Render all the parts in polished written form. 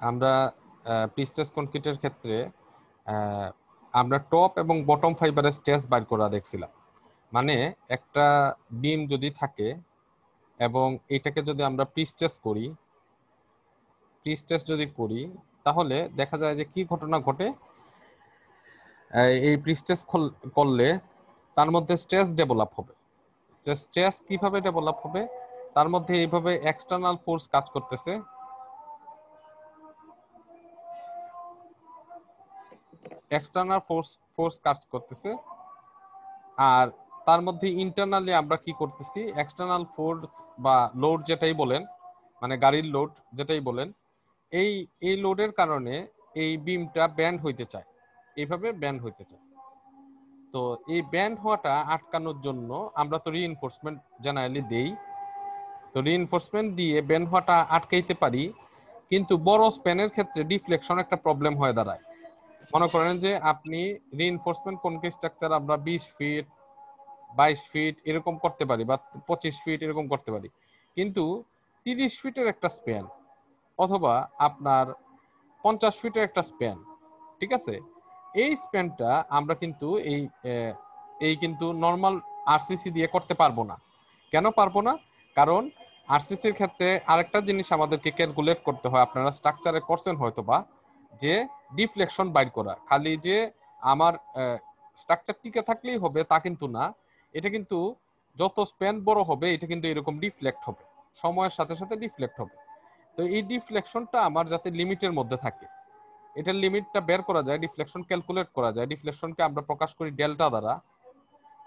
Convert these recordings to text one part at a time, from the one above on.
আমরা প্রিস্টেস কনক্রিটের ক্ষেত্রে আমরা টপ এবং বটম ফাইবারের স্ট্রেস বার করা দেখছিলাম। মানে একটা বিম যদি থাকে এবং এটাকে যদি আমরা প্রিস্টেস যদি করি, তাহলে দেখা যায় যে কি ঘটনা ঘটে। এই প্রিস্টেস করলে তার মধ্যে স্ট্রেস ডেভেলপ হবে। স্ট্রেস কিভাবে ডেভেলপ হবে? তার মধ্যে এইভাবে এক্সটার্নাল ফোর্স কাজ করতেছে, ফোর্স কাজ করতেছে। আর তার মধ্যে ইন্টারনালি আমরা কি করতেছি, এক্সটার্নাল ফোর্স বা লোড যেটাই বলেন, মানে গাড়ির লোড যেটাই বলেন, এই এই লোডের কারণে এই বিমটা ব্যান্ড হইতে চায়, এইভাবে ব্যান্ড হইতে চায়। তো এই ব্যান্ড হওয়াটা আটকানোর জন্য আমরা তো রিইনফোর্সমেন্ট জেনারেলি দেই। তো রিইনফোর্সমেন্ট দিয়ে ব্যান্ড হওয়াটা আটকাইতে পারি, কিন্তু বড় স্প্যানের ক্ষেত্রে ডিফ্লেকশন একটা প্রবলেম হয়ে দাঁড়ায়। মনে করেন যে আপনি রিইনফোর্সমেন্ট কনক্রিট স্ট্রাকচার আমরা 20 ফিট 22 ফিট এরকম করতে পারি, বা 25 ফিট এরকম করতে পারি, কিন্তু 30 ফিটের একটা স্প্যান অথবা আপনার 50 ফিটের একটা স্প্যান, ঠিক আছে, এই স্প্যানটা আমরা কিন্তু এই কিন্তু নর্মাল আরসিসি দিয়ে করতে পারবো না। কেন পারবো না? কারণ আরসিসির ক্ষেত্রে আরেকটা জিনিস আমাদেরকে ক্যালকুলেট করতে হয়, আপনারা স্ট্রাকচারে করছেন হয়তোবা, যে ডিফ্লেকশন বাইর করা। খালি যে আমার স্ট্রাকচার টিকে থাকলেই হবে তা কিন্তু না, এটা কিন্তু যত স্প্যান বড় হবে এটা কিন্তু এরকম ডিফ্লেক্ট হবে, সময়ের সাথে সাথে ডিফ্লেক্ট হবে। তো এই ডিফ্লেকশনটা আমার যাতে লিমিটের মধ্যে থাকে, এটার লিমিটটা বের করা যায়, ডিফ্লেকশন ক্যালকুলেট করা যায়। ডিফ্লেকশনকে আমরা প্রকাশ করি ডেল্টা দ্বারা।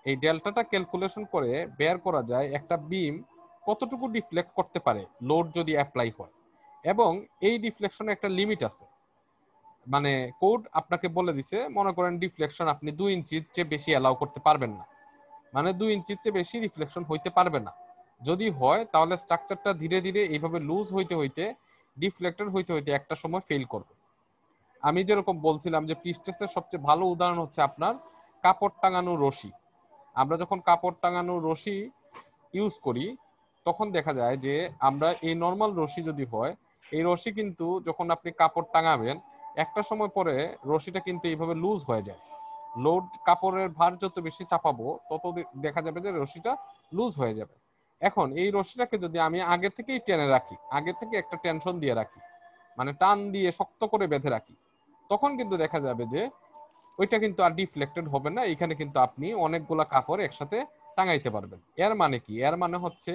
এই ডেল্টাটা ক্যালকুলেশন করে বের করা যায় একটা বিম কতটুকু ডিফ্লেক্ট করতে পারে লোড যদি অ্যাপ্লাই হয়, এবং এই ডিফ্লেকশনে একটা লিমিট আছে। মানে কোড আপনাকে বলে দিছে, মনে করেন ডিফ্লেকশন আপনি 2 ইঞ্চির চেয়ে বেশি অ্যালাউ করতে পারবেন না, মানে 2 ইঞ্চির চেয়ে বেশি রিফ্লেকশন হইতে পারবে না। যদি হয় তাহলে স্ট্রাকচারটা ধীরে ধীরে এইভাবে লুজ হইতে হইতে, ডিফ্লেক্টেড হইতে হইতে একটা সময় ফেল করবে। আমি যেরকম বলছিলাম যে প্রিস্টেসের সবচেয়ে ভালো উদাহরণ হচ্ছে আপনার কাপড় টাঙানো রশি। আমরা যখন কাপড় টাঙানো রশি ইউজ করি, তখন দেখা যায় যে আমরা এই নর্মাল রশি যদি হয়, এই রশি কিন্তু যখন আপনি কাপড় টাঙাবেন একটা সময় পরে রশিটা কিন্তু এইভাবে লুজ হয়ে যায়। লোড কাপড়ের ভার যত বেশি চাপাবো তত দেখা যাবে যে রশিটা লুজ হয়ে যাবে। এখন এই রশিটাকে যদি আমি আগে থেকেই টেনে রাখি, আগে থেকে একটা টেনশন দিয়ে রাখি, মানে টান দিয়ে শক্ত করে বেঁধে রাখি, তখন কিন্তু দেখা যাবে যে ওইটা কিন্তু আর ডিফ্লেক্টেড হবে না। এখানে কিন্তু আপনি অনেকগুলা কাপড় একসাথে টাঙাইতে পারবেন। এর মানে কি? এর মানে হচ্ছে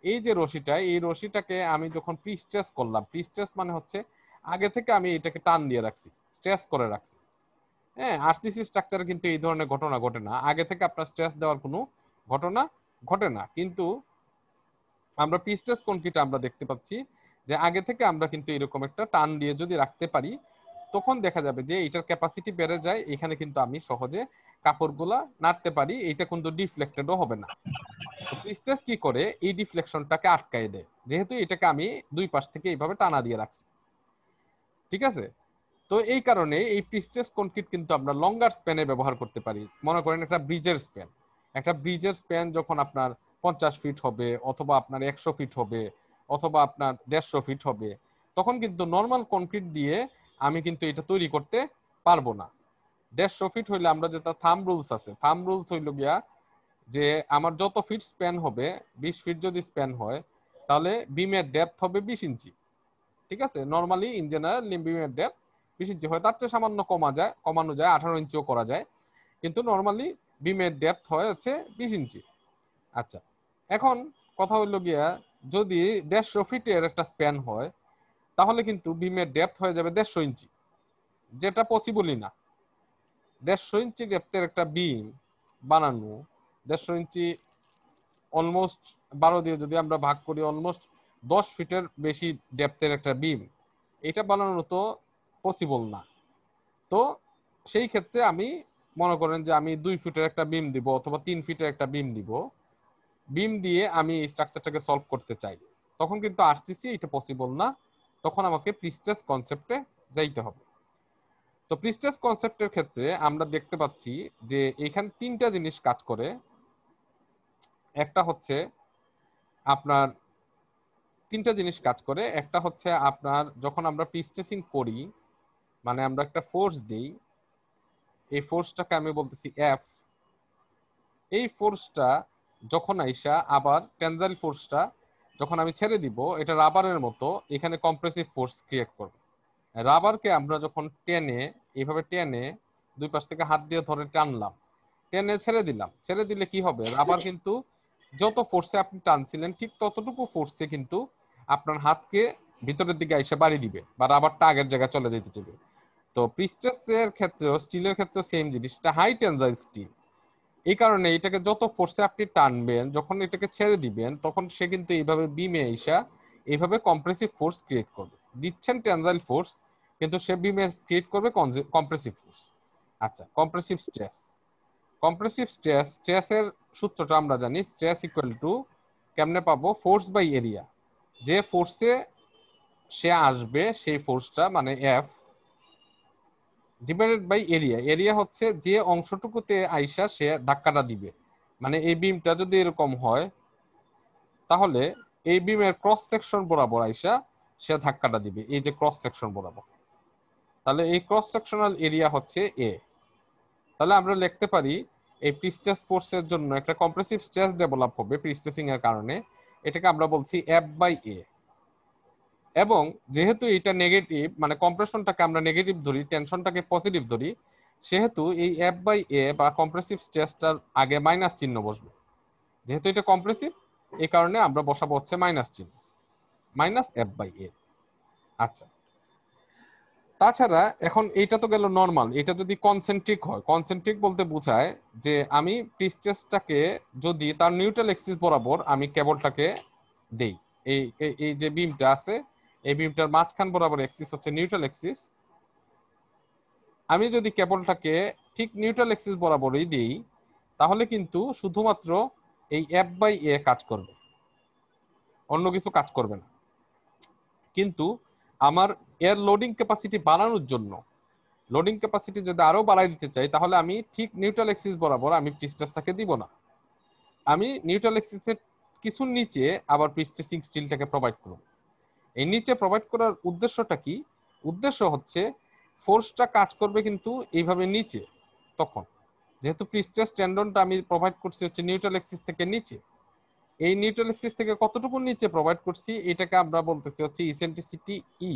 এই যে রশিটা, এই রশিটাকে আমি যখন প্রিস্ট্রেস করলাম, প্রিস্ট্রেস মানে হচ্ছে আগে থেকে আমি এটাকে টান দিয়ে রাখছি, স্ট্রেস করে রাখছি। হ্যাঁ, আরসিসি স্ট্রাকচারে কিন্তু এই ধরনের ঘটনা ঘটে না, আগে থেকে আপনার স্ট্রেস দেওয়ার কোনো ঘটনা ঘটে না। কিন্তু আমরা প্রিস্ট্রেস কনক্রিট আমরা দেখতে পাচ্ছি যে আগে থেকে আমরা কিন্তু এরকম একটা টান দিয়ে যদি রাখতে পারি, তখন দেখা যাবে যে এটার ক্যাপাসিটি বেড়ে যায়, এখানে কিন্তু আমি সহজে কাপড়গুলা নাড়তে পারি, এটা কিন্তু ডিফ্লেক্টেডও হবে না। তো প্রিস্ট্রেস কি করে, এই ডিফ্লেকশনটাকে আটকায় দেয়, যেহেতু এটাকে আমি দুই পাশ থেকে এইভাবে টানা দিয়ে রাখছি, ঠিক আছে। তো এই কারণে এই প্রিস্ট্রেস কনক্রিট কিন্তু আমরা লঙ্গার স্প্যানে ব্যবহার করতে পারি। মনে করেন একটা ব্রিজের স্প্যান যখন আপনার 50 ফিট হবে, অথবা আপনার 100 ফিট হবে, অথবা আপনার 150 ফিট হবে, তখন কিন্তু নর্মাল কনক্রিট দিয়ে আমি কিন্তু এটা তৈরি করতে পারবো না। 150 ফিট হইলে আমরা যেটা থাম্ব রুলস আছে, থাম্ব রুলস হইল গিয়া যে আমার যত ফিট স্প্যান হবে, 20 ফিট যদি স্প্যান হয়, তাহলে বিমের ডেপথ হবে 20 ইঞ্চি। ঠিক আছে, নর্মালি ইন জেনারেল বিমের ডেপথ 20 ইঞ্চি হয়, তার চেয়ে সামান্য কমানো যায়, 18 ইঞ্চিও করা যায়, কিন্তু নর্মালি বিমের ডেপথ হয় হচ্ছে 20 ইঞ্চি। আচ্ছা, এখন কথা হইল গিয়া, যদি 150 ফিটের একটা স্প্যান হয়, তাহলে কিন্তু বিমের ডেপথ হয়ে যাবে 150 ইঞ্চি, যেটা পসিবলই না। 150 ইঞ্চি ডেপথের একটা বিম বানানো, 150 ইঞ্চি অলমোস্ট 12 দিয়ে যদি আমরা ভাগ করি, অলমোস্ট 10 ফিটের বেশি ডেপথের একটা বিম, এটা বানানো তো পসিবল না। তো সেই ক্ষেত্রে আমি মনে করেন যে আমি 2 ফিটের একটা বিম দিব, অথবা 3 ফিটের একটা বিম দিব, বিম দিয়ে আমি স্ট্রাকচারটাকে সলভ করতে চাই, তখন কিন্তু আরসিসি এটা পসিবল না, তখন আমাকে প্রিস্ট্রেস কনসেপ্টে যাইতে হবে। তো প্রিস্ট্রেস কনসেপ্টের ক্ষেত্রে আমরা দেখতে পাচ্ছি যে এখানে তিনটা জিনিস কাজ করে। একটা হচ্ছে আপনার তিনটা জিনিস কাজ করে। একটা হচ্ছে আপনার যখন আমরা প্রিস্ট্রেসিং করি, মানে আমরা একটা ফোর্স দিই, এই ফোর্সটাকে আমি বলতেছি এফ। এই ফোর্সটা যখন আইসা আবার টেনজাইল ফোর্সটা যখন আমি ছেড়ে দিব, এটা রাবারের মতো এখানে কম্প্রেসিভ ফোর্স ক্রিয়েট করবে। রাবারকে আমরা যখন টেনে, এইভাবে টেনে দুই পাশ থেকে হাত দিয়ে ধরে টানলাম, টেনে ছেড়ে দিলাম, ছেড়ে দিলে কি হবে, রাবার কিন্তু যত ফোর্সে আপনি টানছিলেন ঠিক ততটুকু ফোর্সে কিন্তু আপনার হাতকে ভিতরের দিকে এসে বাড়ি দিবে বা রাবারটা আগের জায়গায় চলে যেতে চাইবে। তো প্রিস্টেসের ক্ষেত্রেও, স্টিলের ক্ষেত্রেও সেম জিনিস, এটা হাই টেনজাইল স্টিল। এই কারণে এটাকে যত ফোর্সে আপনি টানবেন, যখন এটাকে ছেড়ে দিবেন তখন সে কিন্তু এইভাবে বিমে এসা এইভাবে কম্প্রেসিভ ফোর্স ক্রিয়েট করবে। দিচ্ছেন টেনজাইল ফোর্স, কিন্তু সে বিমে ক্রিয়েট করবে কম্প্রেসিভ ফোর্স। আচ্ছা, কম্প্রেসিভ স্ট্রেস। কম্প্রেসিভ স্ট্রেস, স্ট্রেসের সূত্রটা আমরা জানি, স্ট্রেস ইকুয়াল টু কেমনে পাবো, ফোর্স বাই এরিয়া। যে ফোর্সে সে আসবে সেই ফোর্সটা মানে F divided by area. Area হচ্ছে যে অংশটুকুতে আইসা সে ধাক্কাটা দিবে। মানে এই বিমটা যদি এরকম হয়, তাহলে এই বিমের ক্রস সেকশন বরাবর আইসা সে ধাক্কাটা দিবে, এই যে ক্রস সেকশন বরাবর। তাহলে এই ক্রস সেকশনাল এরিয়া হচ্ছে এ। তাহলে আমরা লিখতে পারি এই প্রিস্ট্রেস ফোর্সের জন্য একটা কম্প্রেসিভ স্ট্রেস ডেভেলপ হবে প্রিস্ট্রেসিং এর কারণে, এটাকে আমরা বলছি এফ বাই এ। এবং যেহেতু এটা নেগেটিভ, মানে কম্প্রেশনটাকে আমরা নেগেটিভ ধরি, টেনশনটাকে পজিটিভ ধরি, সেহেতু এই এফ বাই এ বা কম্প্রেসিভ স্ট্রেসটার আগে মাইনাস চিহ্ন বসবে। যেহেতু এটা কম্প্রেসিভ, এই কারণে আমরা বসাবো হচ্ছে মাইনাস চিহ্ন, মাইনাস এফ বাই এ। আচ্ছা, তাছাড়া এখন এইটা তো গেল নর্মাল। এটা যদি কনসেন্ট্রিক হয়, কনসেন্ট্রিক বলতে বোঝায় যে আমি প্রিস্টেসটাকে যদি তার নিউট্রাল এক্সিস বরাবর আমি কেবলটাকে দেই, এই এই যে বিমটা আছে, এই বিমটার মাঝখান বরাবর এক্সিস হচ্ছে নিউট্রাল এক্সিস। আমি যদি কেবলটাকে ঠিক নিউট্রাল এক্সিস বরাবরই দিই, তাহলে কিন্তু শুধুমাত্র এই এফ বাই এ কাজ করবে, অন্য কিছু কাজ করবে না। কিন্তু আমার এর লোডিং ক্যাপাসিটি বাড়ানোর জন্য, লোডিং ক্যাপাসিটি যদি আরো বাড়াই দিতে চাই, তাহলে আমি ঠিক নিউট্রাল এক্সিস বরাবর আমি প্রিস্টেসটাকে দিব না, আমি নিউট্রাল এক্সিসের কিছু নিচে আবার প্রিস্টেসিং স্টিলটাকে প্রোভাইড করব। এই নিচে প্রোভাইড করার উদ্দেশ্যটা কি? উদ্দেশ্য হচ্ছে ফোর্সটা কাজ করবে কিন্তু এইভাবে নিচে। তখন যেহেতু প্রিস্টেস টেন্ডনটা আমি প্রোভাইড করছি হচ্ছে নিউট্রাল এক্সিস থেকে নিচে, এই নিউট্রাল এক্সিস থেকে কতটুকু নিচে প্রোভাইড করছি এটাকে আমরা বলতেছি হচ্ছে ইসেন্ট্রিসিটি ই।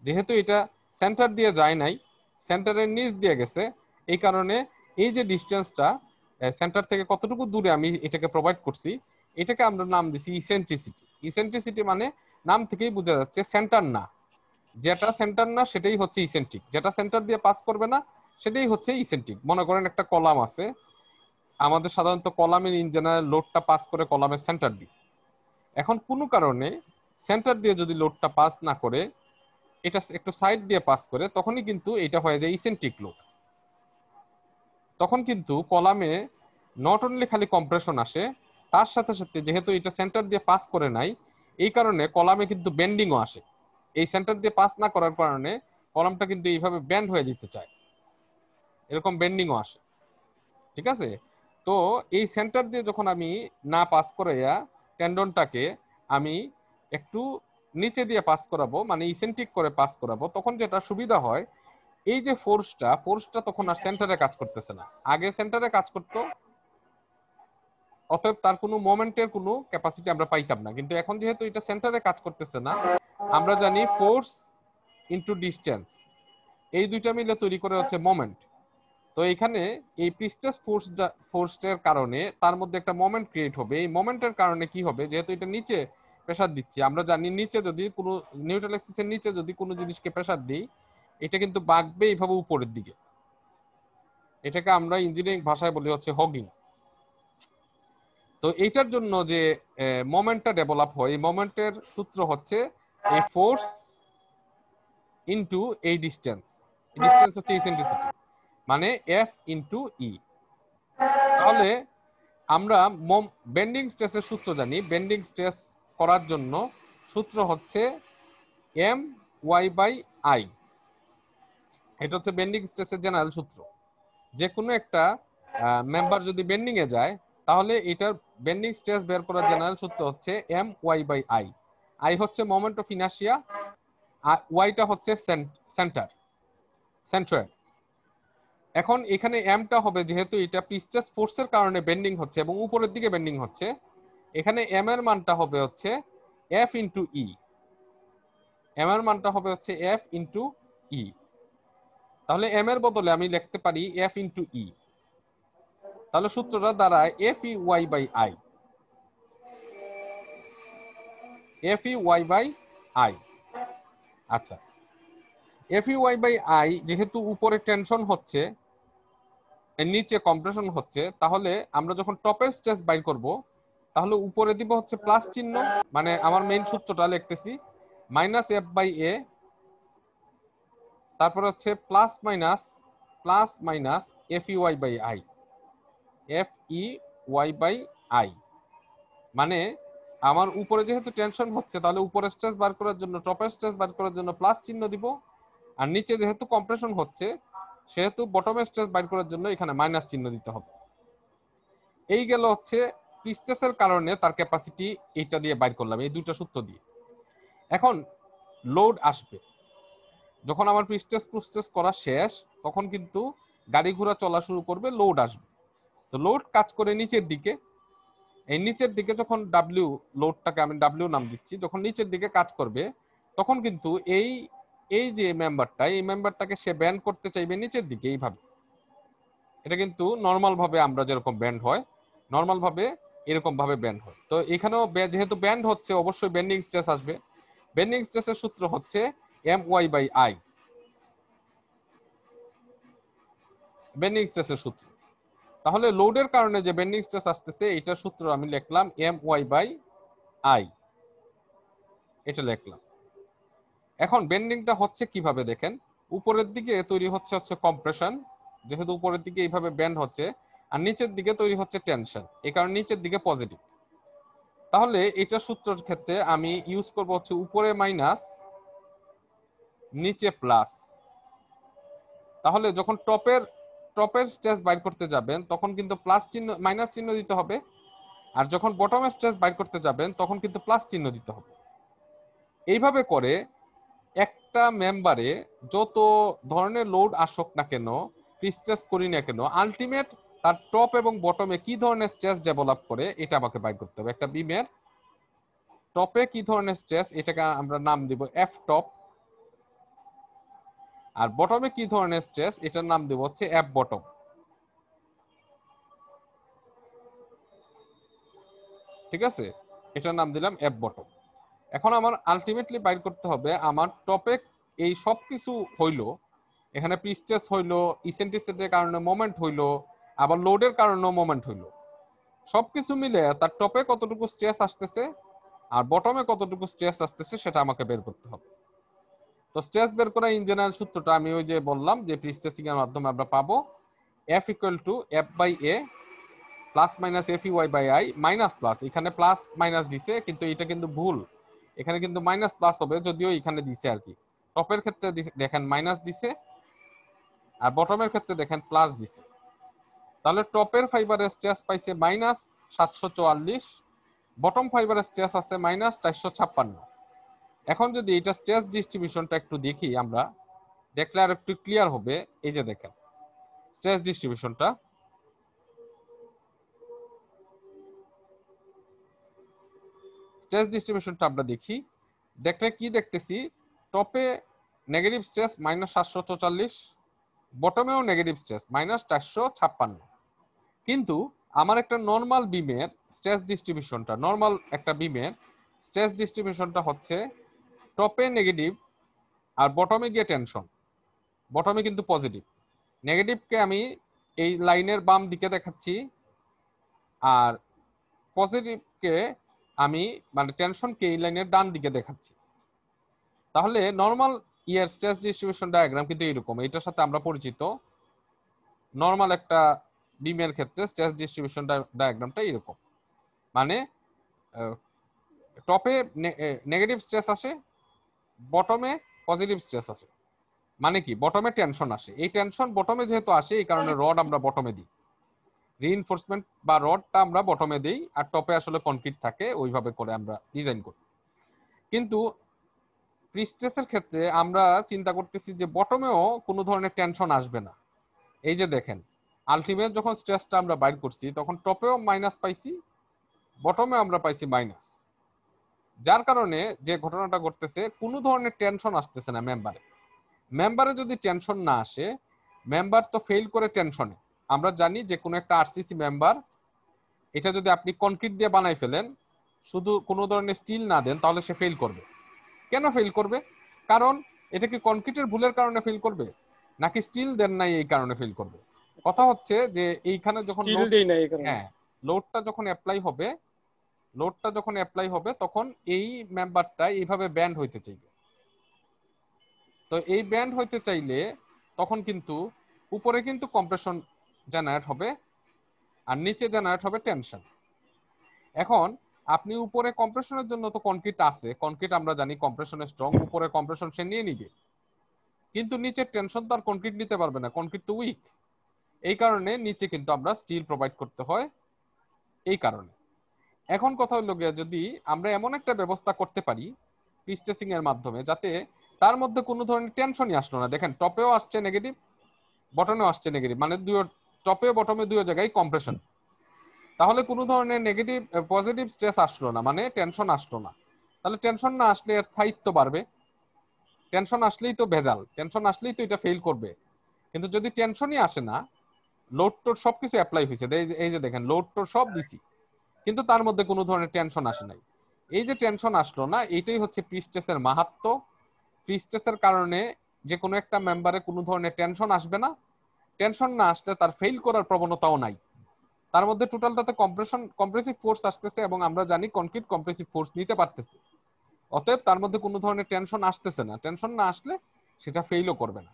যেহেতু এটা সেন্টার দিয়ে যায় নাই, সেন্টারের নিচ দিয়ে গেছে, এই কারণে এই যে ডিস্টেন্সটা সেন্টার থেকে কতটুকু দূরে আমি এটাকে প্রোভাইড করছি, এটাকে আমরা নাম দিছি ইসেন্ট্রিসিটি। ইসেন্ট্রিসিটি মানে নাম থেকেই বোঝা যাচ্ছে সেন্টার না, যেটা সেন্টার না সেটাই হচ্ছে ইসেন্ট্রিক, যেটা সেন্টার দিয়ে পাস করবে না সেটাই হচ্ছে ইসেন্ট্রিক। মনে করেন একটা কলাম আছে, আমাদের সাধারণত কলামের ইন জেনারেল লোডটা পাস করে কলামের সেন্টার দিয়ে। এখন কোনো কারণে সেন্টার দিয়ে যদি লোডটা পাস না করে, এটা একটু সাইড দিয়ে পাস করে, তখনই কিন্তু এটা হয়ে যায় ইসেন্ট্রিক লোড। তখন কিন্তু কলামে নট অনলি খালি কম্প্রেশন আসে, তার সাথে সাথে যেহেতু এটা সেন্টার দিয়ে পাস করে নাই, এই কারণে কলামে কিন্তু বেন্ডিংও আসে। এই সেন্টার দিয়ে পাস না করার কারণে কলামটা কিন্তু এইভাবে ব্যান্ড হয়ে যেতে চায়, এরকম বেন্ডিংও আসে। ঠিক আছে? তো এই সেন্টার দিয়ে যখন আমি না পাস করাইয়া টেন্ডনটাকে আমি একটু নিচে দিয়ে পাস করাবো, মানে ইসেন্ট্রিক করে পাস করাবো, তখন যেটা সুবিধা হয়, এই যে ফোর্সটা তখন আর সেন্টারে কাজ করতেছে না, আগে সেন্টারে কাজ করতো, অতএব তার কোনো মোমেন্টের কোনো ক্যাপাসিটি আমরা পাইতাম না। কিন্তু এখন যেহেতু এটা সেন্টারে কাজ করতেছে না, আমরা জানি ফোর্স ইনটু ডিস্টেন্স, এই দুইটা মিলে তৈরি করে হচ্ছে মোমেন্ট। তো এখানে এই প্রিস্টেস ফোর্সের কারণে তার মধ্যে একটা মোমেন্ট ক্রিয়েট হবে। এই মোমেন্টের কারণে কি হবে, যেহেতু এটা নিচে প্রেসার দিচ্ছি, আমরা জানি নিচে যদি কোনো নিউট্রাল অ্যাক্সিসের নিচে যদি কোনো জিনিসকে প্রেসার দিই, এটা কিন্তু বাঁকবে এইভাবে উপরের দিকে। এটাকে আমরা ইঞ্জিনিয়ারিং ভাষায় বলি হচ্ছে হগিং। তো এইটার জন্য যে মোমেন্টটা ডেভেলপ হয়, এই মোমেন্টের সূত্র হচ্ছে এই ফোর্স ইনটু এই ডিস্টেন্স। ডিস্টেন্স হচ্ছে ইসেন্ট্রিসিটি, মানে এফ ইনটু ই। তাহলে আমরা বেন্ডিং স্ট্রেসের সূত্র জানি। বেন্ডিং স্ট্রেস করার জন্য সূত্র হচ্ছে এম ওয়াই বাই আই। এটা হচ্ছে বেন্ডিং স্ট্রেসের জেনারেল সূত্র। যে কোনো একটা মেম্বার যদি বেন্ডিং এ যায়, তাহলে এটার বেন্ডিং স্ট্রেস বের করার জেনারেল সূত্র হচ্ছে M Y by I. I হচ্ছে মোমেন্ট অফ ইনার্শিয়া, আর ওয়াইটা হচ্ছে সেন্টার। এখন এখানে এমটা হবে, যেহেতু এটা প্রিস্টেস ফোর্সের কারণে বেন্ডিং হচ্ছে এবং উপরের দিকে বেন্ডিং হচ্ছে, এখানে এম এর মানটা হবে হচ্ছে এফ ইন্টু ই। এম এর মানটা হবে হচ্ছে এফ ইন্টু ই। তাহলে এম এর বদলে আমি লিখতে পারি এফ ইন্টু ই। তাহলে সূত্রটা দাঁড়ায় F E Y by I. F E Y by I. আচ্ছা, F E Y by I যেহেতু উপরে টেনশন হচ্ছে, এর নিচে কম্প্রেশন হচ্ছে, তাহলে আমরা যখন টপের স্ট্রেস বাইর করব, তাহলে উপরে দিব হচ্ছে প্লাস চিহ্ন, মানে আমার মেইন সূত্রটা লিখতেছি মাইনাস এফ বাই এ, তারপর হচ্ছে plus minus F E Y by I. F E Y by I মানে আমার উপরে যেহেতু টেনশন হচ্ছে, তাহলে উপরে স্ট্রেস বার করার জন্য, টপের স্ট্রেস বার করার জন্য প্লাস চিহ্ন দিব, আর নিচে যেহেতু কম্প্রেশন হচ্ছে সেহেতু বটমের স্ট্রেস বাইর করার জন্য এখানে মাইনাস চিহ্ন দিতে হবে। এই গেল হচ্ছে প্রিস্টেসের কারণে তার ক্যাপাসিটি, এইটা দিয়ে বাইর করলাম এই দুটো সূত্র দিয়ে। এখন লোড আসবে, যখন আমার প্রিস্টেস করা শেষ, তখন কিন্তু গাড়ি ঘোড়া চলা শুরু করবে, লোড আসবে। তো লোড কাজ করে নিচের দিকে, এই নিচের দিকে যখন ডাব্লিউ, লোডটাকে আমি ডাব্লিউ নাম দিচ্ছি, যখন নিচের দিকে কাজ করবে, তখন কিন্তু এই এই যে মেম্বারটা, এই মেম্বারটাকে সে ব্যান্ড করতে চাইবে নিচের দিকে এইভাবে। এটা কিন্তু নর্মাল ভাবে আমরা যেরকম ব্যান্ড হয়, নর্মাল ভাবে এরকম ভাবে ব্যান্ড হয়। তো এখানেও যেহেতু ব্যান্ড হচ্ছে, অবশ্যই বেন্ডিং স্ট্রেস আসবে। বেন্ডিং স্ট্রেসের সূত্র হচ্ছে M Y by I. Bending স্ট্রেসের সূত্র, তাহলে লোডের কারণে যে বেন্ডিং স্ট্রেস আসতেছে, এটার সূত্র আমি লিখলাম এম ওয়াই বাই আই, এটা লিখলাম। এখন বেন্ডিংটা হচ্ছে কিভাবে দেখেন, উপরের দিকে তৈরি হচ্ছে কম্প্রেশন, যেহেতু উপরের দিকে এইভাবে ব্যান্ড হচ্ছে, আর নিচের দিকে তৈরি হচ্ছে টেনশন, এই কারণে নিচের দিকে পজিটিভ। তাহলে এটা সূত্রের ক্ষেত্রে আমি ইউজ করব হচ্ছে উপরে মাইনাস নিচে প্লাস। তাহলে যখন টপের স্ট্রেস বাইর করতে যাবেন, তখন কিন্তু প্লাস চিহ্ন, মাইনাস চিহ্ন দিতে হবে, আর যখন বটমের স্ট্রেস বাইর করতে যাবেন তখন কিন্তু প্লাস চিহ্ন দিতে হবে। এইভাবে করে একটা মেম্বারে যত ধরনের লোড আসুক না কেন, স্ট্রেস করি না কেন, আলটিমেট তার টপ এবং বটমে কি ধরনের স্ট্রেস ডেভেলপ করে এটা আমাকে বাইর করতে হবে। একটা বিমের টপে কি ধরনের স্ট্রেস, এটাকে আমরা নাম দিব এফ টপ, আর বটমে কি ধরনের স্ট্রেস, এটার নাম দিব হচ্ছে এফ বটম। ঠিক আছে, এটার নাম দিলাম এফ বটম। এখন আমার আলটিমেটলি বাইর করতে হবে আমার টপে এই সব কিছু হইলো, এখানে প্রিস্টেস হইলো, ইসেন্ট্রিসিটির কারণে মোমেন্ট হইলো, আবার লোডের কারণেও মোমেন্ট হইলো, সবকিছু মিলে তার টপে কতটুকু স্ট্রেস আসতেছে আর বটমে কতটুকু স্ট্রেস আসতেছে সেটা আমাকে বের করতে হবে। তো স্ট্রেস বের করা ইন জেনারেল সূত্রটা আমি ওই যে বললাম যে প্রিস্টেসিং এর মাধ্যমে আমরা পাবো F equal to F by A plus minus F E Y by I minus plus, এখানে প্লাস মাইনাস দিছে কিন্তু এটা কিন্তু ভুল, এখানে কিন্তু মাইনাস প্লাস হবে, যদিও এখানে দিছে আর কি। টপের ক্ষেত্রে দেখেন মাইনাস দিছে, আর বটমের ক্ষেত্রে দেখেন প্লাস দিছে। তাহলে টপের ফাইবারের স্ট্রেস পাইছে মাইনাস 744, বটম ফাইবারের স্ট্রেস আছে মাইনাস 456। এখন যদি এটা স্ট্রেস ডিস্ট্রিবিউশনটা একটু দেখি আমরা, দেখলে আর একটু ক্লিয়ার হবে। এই যে দেখেন স্ট্রেস ডিস্ট্রিবিউশনটা, আমরা দেখি, দেখলে কি দেখতেছি, টপে নেগেটিভ স্ট্রেস মাইনাস 744, বটমেও নেগেটিভ স্ট্রেস মাইনাস 456। কিন্তু আমার একটা নর্মাল বিমের স্ট্রেস ডিস্ট্রিবিউশনটা, নর্মাল একটা বিমের স্ট্রেস ডিস্ট্রিবিউশনটা হচ্ছে টপে নেগেটিভ আর বটমে গিয়ে টেনশন, বটমে কিন্তু পজিটিভ। নেগেটিভকে আমি এই লাইনের বাম দিকে দেখাচ্ছি, আর পজিটিভকে আমি মানে টেনশনকে এই লাইনের ডান দিকে দেখাচ্ছি। তাহলে নর্মাল ইয়ার স্ট্রেস ডিস্ট্রিবিউশন ডায়াগ্রাম কিন্তু এরকম, এটার সাথে আমরা পরিচিত। নর্মাল একটা বিমের ক্ষেত্রে স্ট্রেস ডিস্ট্রিবিউশন ডায়াগ্রামটা এরকম, মানে টপে নেগেটিভ স্ট্রেস আসে, বটমে পজিটিভ স্ট্রেস আসে। মানে কি, বটমে টেনশন আসে, এই টেনশন বটমে যেহেতু আসে এই কারণে রড আমরা বটমে দিই। রিইনফোর্সমেন্ট বা রডটা আমরা বটমে দিই আর টপে আসলে কনক্রিট থাকে, ওইভাবে করে আমরা ডিজাইন করি। কিন্তু প্রিস্ট্রেসের ক্ষেত্রে আমরা চিন্তা করতেছি যে বটমেও কোনো ধরনের টেনশন আসবে না। এই যে দেখেন, আলটিমেট যখন স্ট্রেসটা আমরা বাইর করছি তখন টপেও মাইনাস পাইছি, বটমে আমরা পাইছি মাইনাস, যার কারণে যে ঘটনাটা ঘটতেছে কোনো ধরনের টেনশন আসতেছে না মেম্বারে। মেম্বারে যদি টেনশন না আসে, মেম্বার তো ফেল করে টেনশনে। আমরা জানি যে কোনো একটা আরসিসি মেম্বার, এটা যদি আপনি কনক্রিট দিয়ে বানাই ফেলেন, শুধু কোনো ধরনের স্টিল না দেন, তাহলে সে ফেল করবে। কেন ফেল করবে? কারণ এটা কি কনক্রিটের ভুলের কারণে ফেল করবে, নাকি স্টিল দেন নাই এই কারণে ফেল করবে? কথা হচ্ছে যে এইখানে যখন স্টিল লোড, দেই না এই কারণে। হ্যাঁ, লোডটা যখন অ্যাপ্লাই হবে, লোডটা যখন অ্যাপ্লাই হবে তখন এই মেম্বারটা এইভাবে ব্যান্ড হইতে চাইবে। তো এই ব্যান্ড হইতে চাইলে তখন কিন্তু উপরে কিন্তু কম্প্রেশন জেনারেট হবে আর নিচে জেনারেট হবে টেনশন। এখন আপনি উপরে কম্প্রেশনের জন্য তো কনক্রিট আছে, কনক্রিট আমরা জানি কম্প্রেশনে স্ট্রং, উপরে কম্প্রেশন সে নিয়ে নিবে, কিন্তু নিচের টেনশন তো আর কনক্রিট নিতে পারবে না, কনক্রিট তো উইক। এই কারণে নিচে কিন্তু আমরা স্টিল প্রোভাইড করতে হয় এই কারণে। এখন কথা হলো গিয়ে, যদি আমরা এমন একটা ব্যবস্থা করতে পারি প্রিস্ট্রেসিং এর মাধ্যমে, যাতে তার মধ্যে কোনো ধরনের টেনশনই আসলো না। দেখেন টপেও আসছে নেগেটিভ, বটমেও আসছে নেগেটিভ, মানে দুই টপে বটমে দুই জায়গায় কম্প্রেশন, তাহলে কোনো ধরনের নেগেটিভ পজিটিভ স্ট্রেস আসলো না, মানে টেনশন আসলো না। তাহলে টেনশন না আসলে এর স্থায়িত্ব বাড়বে, টেনশন আসলেই তো ভেজাল, টেনশন আসলেই তো এটা ফেল করবে। কিন্তু যদি টেনশনই আসে না, লোড টোড সবকিছু অ্যাপ্লাই হয়েছে, এই যে দেখেন লোড টোড সব দিছি, কিন্তু তার মধ্যে কোনো ধরনের টেনশন আসে নাই, এই যে টেনশন আসলো না, এইটাই হচ্ছে প্রিস্ট্রেসের মাহাত্ম্য। প্রিস্ট্রেসের কারণে যে কোনো একটা মেম্বারে কোনো ধরনের টেনশন আসবে না, টেনশন না আসলে তার ফেল করার প্রবণতাও নাই। তার মধ্যে টোটালটাতে কম্প্রেসিভ ফোর্স আসতেছে, এবং আমরা জানি কনক্রিট কম্প্রেসিভ ফোর্স নিতে পারতেছে, অতএব তার মধ্যে কোনো ধরনের টেনশন আসতেছে না। টেনশন না আসলে সেটা ফেইলও করবে না।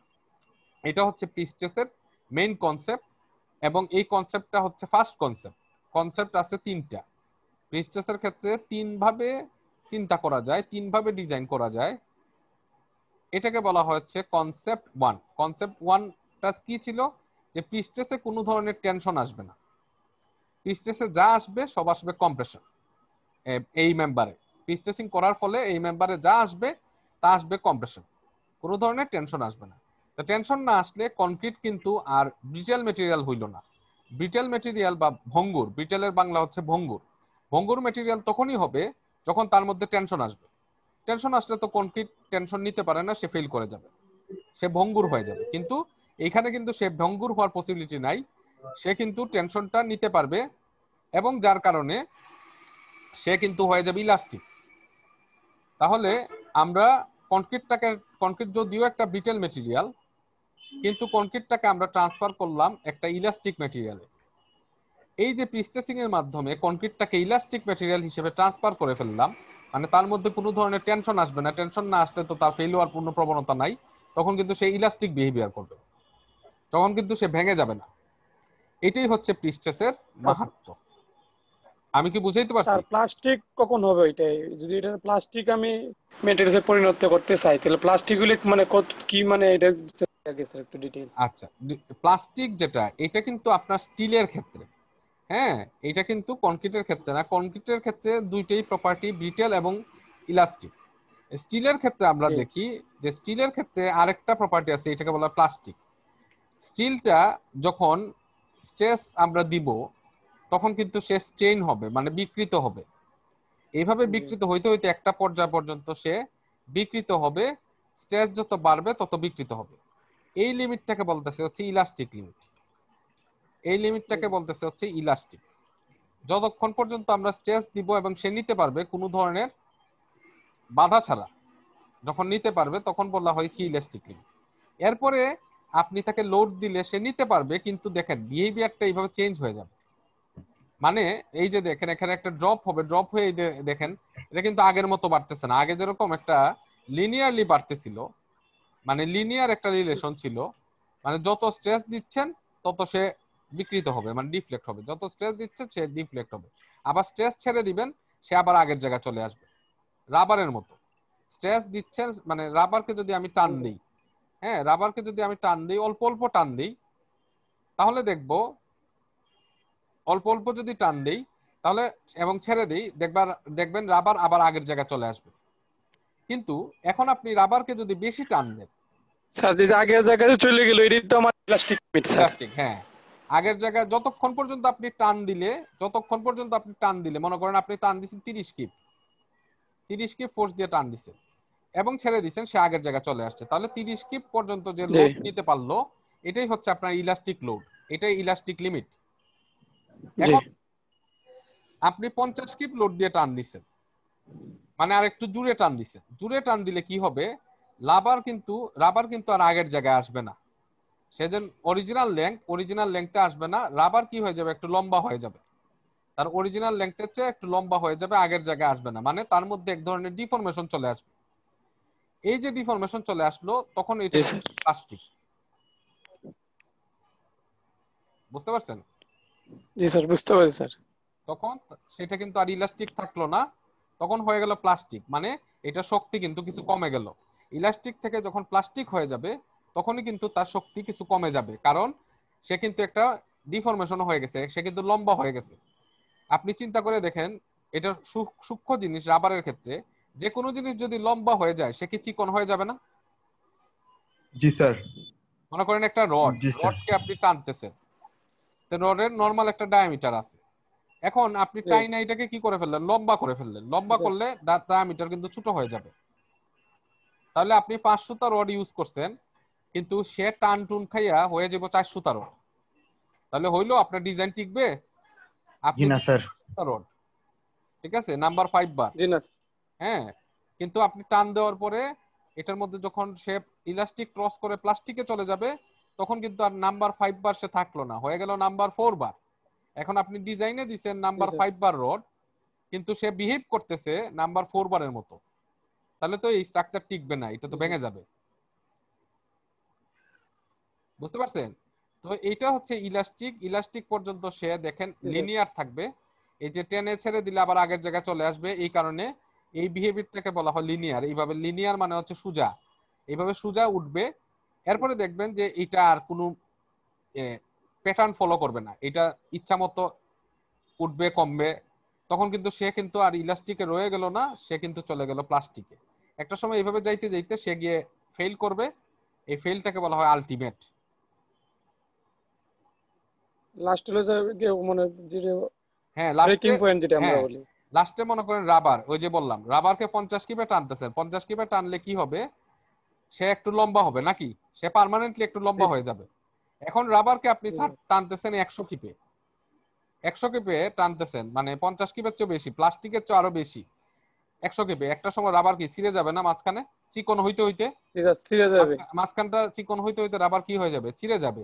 এটা হচ্ছে প্রিস্ট্রেসের মেইন কনসেপ্ট, এবং এই কনসেপ্টটা হচ্ছে ফার্স্ট কনসেপ্ট। কনসেপ্ট আছে তিনটা। প্রিস্ট্রেসের ক্ষেত্রে তিন ভাবে চিন্তা করা যায়, তিন ভাবে ডিজাইন করা যায়। এটাকে বলা হচ্ছে কনসেপ্ট ওয়ান। কনসেপ্ট ওয়ানটা কি ছিল? যে প্রিস্ট্রেসে কোনো ধরনের টেনশন আসবে না, প্রিস্ট্রেসে যা আসবে সব আসবে কম্প্রেশন। এই মেম্বারে প্রিস্ট্রেসিং করার ফলে এই মেম্বারে যা আসবে তা আসবে কম্প্রেশন, কোনো ধরনের টেনশন আসবে না। তো টেনশন না আসলে কনক্রিট কিন্তু আর ব্রিটেল মেটেরিয়াল হইল না। ব্রিটেল মেটেরিয়াল বা ভঙ্গুর, ব্রিটেলের বাংলা হচ্ছে ভঙ্গুর, ভঙ্গুর মেটেরিয়াল তখনই হবে যখন তার মধ্যে টেনশন আসবে। টেনশন আসলে তো কনক্রিট টেনশন নিতে পারে না, সে ফেল করে যাবে, সে ভঙ্গুর হয়ে যাবে। কিন্তু এখানে কিন্তু সে ভঙ্গুর হওয়ার পসিবিলিটি নাই, সে কিন্তু টেনশনটা নিতে পারবে, এবং যার কারণে সে কিন্তু হয়ে যাবে ইলাস্টিক। তাহলে আমরা কনক্রিটটাকে, কনক্রিট যদিও একটা ব্রিটেল মেটেরিয়াল, কিন্তু কনক্রিটটাকে আমরা ট্রান্সফার করলাম একটা ইলাস্টিক মেটেরিয়ালে। এই যে প্রিস্ট্রেসিং এর মাধ্যমে কনক্রিটটাকে ইলাস্টিক মেটেরিয়াল হিসেবে ট্রান্সফার করে ফেললাম, মানে তার মধ্যে কোনো ধরনের টেনশন আসবে না। টেনশন না আসলে তো তার ফেল হওয়ার পূর্ণ প্রবণতা নাই, তখন কিন্তু সে ইলাস্টিক বিহেভিয়ার করবে, তখন কিন্তু সে ভেঙে যাবে না। এটাই হচ্ছে প্রিস্ট্রেসের মাহাত্ম্য। আমি কি বুঝাইতে পারছি? স্যার প্লাস্টিক কখন হবে ওইটাই? যদি এটা প্লাস্টিক আমি মেটেরিয়ালসে পরিণত করতে চাই, তাহলে প্লাস্টিক গুলি মানে কত কি, মানে এটা আগে স্যার একটু ডিটেইলস। আচ্ছা, প্লাস্টিক যেটা, এটা কিন্তু আপনার স্টিলের ক্ষেত্রে, হ্যাঁ, এটা কিন্তু কনক্রিটের ক্ষেত্রে না। কনক্রিটের ক্ষেত্রে দুইটাই প্রপার্টি, ব্রিটেল এবং ইলাস্টিক। স্টিলের ক্ষেত্রে আমরা জি দেখি যে স্টিলের ক্ষেত্রে আরেকটা প্রপার্টি আছে, এটাকে বলা হয় প্লাস্টিক। স্টিলটা যখন স্ট্রেস আমরা দিব, তখন কিন্তু সে স্ট্রেইন হবে, মানে বিকৃত হবে। এইভাবে জি বিকৃত হইতে হইতে একটা পর্যায় পর্যন্ত সে বিকৃত হবে, স্ট্রেস যত বাড়বে তত বিকৃত হবে। এই লিমিটটাকে বলতেছে হচ্ছে ইলাস্টিক লিমিট। এই জি লিমিটটাকে স্যার। বলতেছে হচ্ছে ইলাস্টিক। যতক্ষণ পর্যন্ত আমরা স্ট্রেস দিব এবং সে নিতে পারবে কোনো ধরনের বাধা ছাড়া, যখন নিতে পারবে তখন বলা হয়েছে ইলাস্টিক লিমিট। এরপরে আপনি তাকে লোড দিলে সে নিতে পারবে, কিন্তু দেখেন বিহেভিয়ারটা এইভাবে চেঞ্জ হয়ে যাবে। মানে এই যে দেখেন এখানে একটা ড্রপ হবে, ড্রপ হয়ে দেখেন এটা কিন্তু আগের মতো বাড়তেছে না। আগে যেরকম একটা লিনিয়ারলি বাড়তেছিল, মানে লিনিয়ার একটা রিলেশন ছিল, মানে যত স্ট্রেস দিচ্ছেন তত সে বিকৃত হবে, মানে ডিফ্লেক্ট হবে, যত স্ট্রেস দিচ্ছেন সে ডিফ্লেক্ট হবে। আবার স্ট্রেস ছেড়ে দিবেন, সে আবার আগের জায়গায় চলে আসবে, রাবারের মতো। স্ট্রেস দিচ্ছেন, মানে রাবারকে যদি আমি টান জি স্যার। দিই, হ্যাঁ, রাবারকে যদি আমি টান দিই, অল্প অল্প টান দিই, তাহলে দেখবো অল্প অল্প যদি টান দেই তাহলে এবং ছেড়ে দিই, দেখবেন রাবার আবার আগের জায়গায় চলে আসবে। কিন্তু এখন আপনি রাবারকে যদি বেশি টান দেন, স্যার যে আগের জায়গায় চলে গেল এটাই তো আমার ইলাস্টিক মিট স্যার। ইলাস্টিক, হ্যাঁ, আগের জায়গায় যতক্ষণ পর্যন্ত আপনি টান দিলে মনে করেন আপনি টান দিচ্ছেন 30 কিপ ফোর্স দিয়ে টান দিচ্ছেন এবং ছেড়ে দিচ্ছেন, সে আগের জায়গায় চলে আসছে, তাহলে 30 কিপ পর্যন্ত যে জি লোড নিতে পারলো এটাই হচ্ছে আপনার ইলাস্টিক লোড, এটাই ইলাস্টিক লিমিট। জি এখন আপনি 50 কিপ লোড দিয়ে টান দিচ্ছেন, মানে আর একটু জুড়ে টান দিচ্ছেন, জুড়ে টান দিলে কি হবে, রাবার কিন্তু আর আগের জায়গায় আসবে না, সে যে অরিজিনাল লেংথে আসবে না, রাবার কি হয়ে যাবে, একটু লম্বা হয়ে যাবে, তার অরিজিনাল লেংথের চেয়ে একটু লম্বা হয়ে যাবে, আগের জায়গায় আসবে না, মানে তার মধ্যে এক ধরনের ডিফরমেশন চলে আসবে। এই যে ডিফরমেশন চলে আসলো তখন এটা জি কিন্তু স্যার। প্লাস্টিক, বুঝতে পারছেন? জি স্যার বুঝতে পারছি স্যার। তখন সেটা কিন্তু আর ইলাস্টিক থাকলো না, তখন হয়ে গেল প্লাস্টিক, মানে এটা শক্তি কিন্তু কিছু কমে গেল। ইলাস্টিক থেকে যখন প্লাস্টিক হয়ে যাবে তখনই কিন্তু তার শক্তি কিছু কমে যাবে, কারণ সে কিন্তু একটা ডিফরমেশন হয়ে গেছে, সে কিন্তু লম্বা হয়ে গেছে। আপনি চিন্তা করে দেখেন, এটা সূক্ষ্ম জিনিস রাবারের ক্ষেত্রে, যে কোনো জিনিস যদি লম্বা হয়ে যায় সে কি চিকন হয়ে যাবে না? জি স্যার। মনে করেন একটা জি স্যার। রডকে আপনি টানতেছেন, তো রডের নর্মাল একটা ডায়ামিটার আছে, এখন আপনি জি টাইনা এটাকে কি করে ফেললেন, লম্বা করে ফেললেন, জি লম্বা স্যার। করলে ডায়ামিটার কিন্তু ছোট হয়ে যাবে। তাহলে আপনি 5 সুতা রড ইউজ করছেন, কিন্তু সে টান টুন খাইয়া হয়ে যাবে 4 সুতা রড, তাহলে হইলো আপনার ডিজাইন টিকবে? জি আপনি না স্যার। 5 সুতা রড, ঠিক আছে, নাম্বার 5 বার, জি না স্যার। হ্যাঁ, কিন্তু আপনি টান দেওয়ার পরে এটার মধ্যে যখন সে ইলাস্টিক ক্রস করে প্লাস্টিকে চলে যাবে তখন কিন্তু আর নাম্বার 5 বার সে থাকলো না, হয়ে গেল নাম্বার 4 বার। এখন আপনি ডিজাইনে দিচ্ছেন জি নাম্বার স্যার। 5 বার রড, কিন্তু সে বিহেভ করতেছে নাম্বার 4 বারের মতো, তাহলে তো এই স্ট্রাকচার টিকবে না, এটা তো জি স্যার। ভেঙে যাবে। বুঝতে পারছেন? তো এইটা হচ্ছে ইলাস্টিক, ইলাস্টিক পর্যন্ত সে দেখেন জি স্যার। লিনিয়ার থাকবে, এই যে টেনে ছেড়ে দিলে আবার আগের জায়গায় চলে আসবে, এই কারণে এই বিহেভিয়ারটাকে বলা হয় লিনিয়ার। এইভাবে লিনিয়ার মানে হচ্ছে সোজা, এইভাবে সোজা উঠবে। এরপরে দেখবেন যে এটা আর কোনো প্যাটার্ন ফলো করবে না, এটা ইচ্ছা মতো উঠবে কমবে, তখন কিন্তু সে কিন্তু আর ইলাস্টিকে রয়ে গেল না, সে কিন্তু চলে গেল প্লাস্টিকে। একটা সময় এইভাবে যাইতে যাইতে সে গিয়ে ফেল করবে, এই ফেলটাকে বলা হয় আলটিমেট। লাস্ট হলো যে মানে যেটা হ্যাঁ ব্রেকিং লাস্টে, পয়েন্ট যেটা আমরা হ্যাঁ বলি। লাস্টে মনে করেন রাবার, ওই যে বললাম রাবারকে 50 কিপে টানতেছেন, 50 কিপে টানলে কি হবে, সে একটু লম্বা হবে নাকি, সে পার্মানেন্টলি একটু জি লম্বা স্যার। হয়ে যাবে। এখন রাবারকে আপনি জি স্যার। টানতেছেন 100 কিপে, 100 কিপে টানতেছেন, মানে 50 কিপের চেয়ে বেশি, প্লাস্টিকের চেয়ে আরো বেশি। 100 কিপে একটা সময় রাবার কি ছিঁড়ে যাবে না মাঝখানে, চিকন হইতে হইতে, জি স্যার ছিঁড়ে যাবে। মাঝখানটা চিকন হইতে হইতে রাবার কি হয়ে যাবে, ছিঁড়ে যাবে।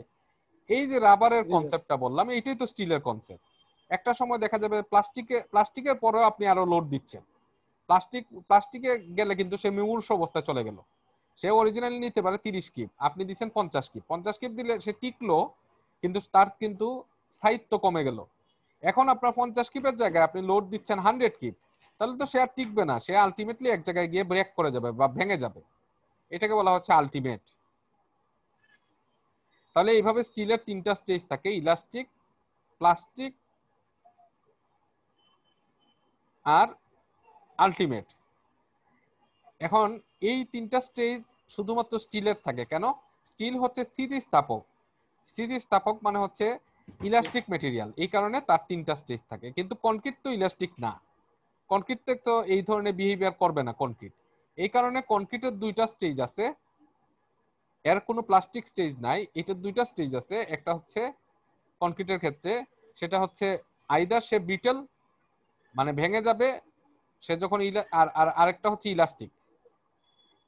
এই যে রাবারের জি স্যার। কনসেপ্টটা বললাম, এইটাই তো স্টিলের কনসেপ্ট। একটা সময় দেখা যাবে প্লাস্টিকের পরেও আপনি আরো লোড দিচ্ছেন, প্লাস্টিকে গেলে কিন্তু সে মুমূর্ষ অবস্থায় চলে গেল। সে অরিজিনালি নিতে পারে 30 কিপ, আপনি দিচ্ছেন 50 কিপ, 50 কিপ দিলে সে টিকলো, কিন্তু তার কিন্তু স্থায়িত্ব কমে গেল। এখন আপনার 50 কিপের জায়গায় আপনি লোড দিচ্ছেন 100 কিপ, তাহলে তো সে আর টিকবে না, সে আলটিমেটলি এক জায়গায় গিয়ে ব্রেক করে যাবে বা ভেঙে যাবে, এটাকে বলা হচ্ছে আলটিমেট। তাহলে এইভাবে স্টিলের 3টা স্টেজ থাকে, ইলাস্টিক, প্লাস্টিক আর আলটিমেট। এখন এই 3টা স্টেজ শুধুমাত্র স্টিলের থাকে কেন? স্টিল হচ্ছে স্থিতিস্থাপক, স্থিতিস্থাপক মানে হচ্ছে ইলাস্টিক মেটেরিয়াল, এই কারণে তার 3টা স্টেজ থাকে। কিন্তু কনক্রিট তো ইলাস্টিক না, কনক্রিট তো এই ধরনের বিহেভিয়ার করবে না কনক্রিট, এই কারণে কনক্রিটের 2টা স্টেজ আছে, এর কোনো প্লাস্টিক স্টেজ নাই, এটার 2টা স্টেজ আছে। একটা হচ্ছে কনক্রিটের ক্ষেত্রে, সেটা হচ্ছে আইদার সে ব্রিটেল মানে ভেঙে যাবে, সে যখন আর আরেকটা হচ্ছে ইলাস্টিক,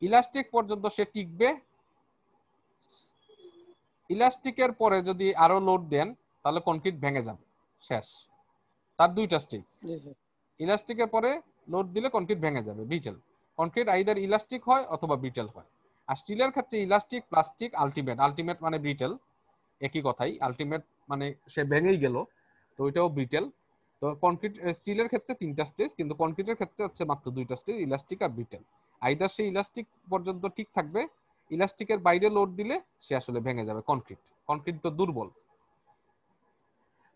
ইলাস্টিক পর্যন্ত সে টিকবে, ইলাস্টিকের পরে যদি আরো লোড দেন তাহলে কনক্রিট ভেঙে যাবে, শেষ। তার 2টা স্টেজ, জি স্যার। ইলাস্টিকের পরে লোড দিলে কনক্রিট ভেঙে যাবে, ব্রিটেল। কনক্রিট আইদার ইলাস্টিক হয় অথবা ব্রিটেল হয়। আর স্টিলের ক্ষেত্রে ইলাস্টিক, প্লাস্টিক, আলটিমেট, আলটিমেট মানে ব্রিটেল, একই কথাই, আলটিমেট মানে সে ভেঙেই গেল, তো ওইটাও ব্রিটেল। তো কনক্রিট স্টিলের ক্ষেত্রে 3টা স্টেজ, কিন্তু কনক্রিটের ক্ষেত্রে হচ্ছে মাত্র 2টা স্টেজ, ইলাস্টিক আর ব্রিটেল। আইদার সে ইলাস্টিক পর্যন্ত ঠিক থাকবে, ইলাস্টিকের বাইরে লোড দিলে সে আসলে ভেঙে যাবে, কনক্রিট, কনক্রিট তো দুর্বল।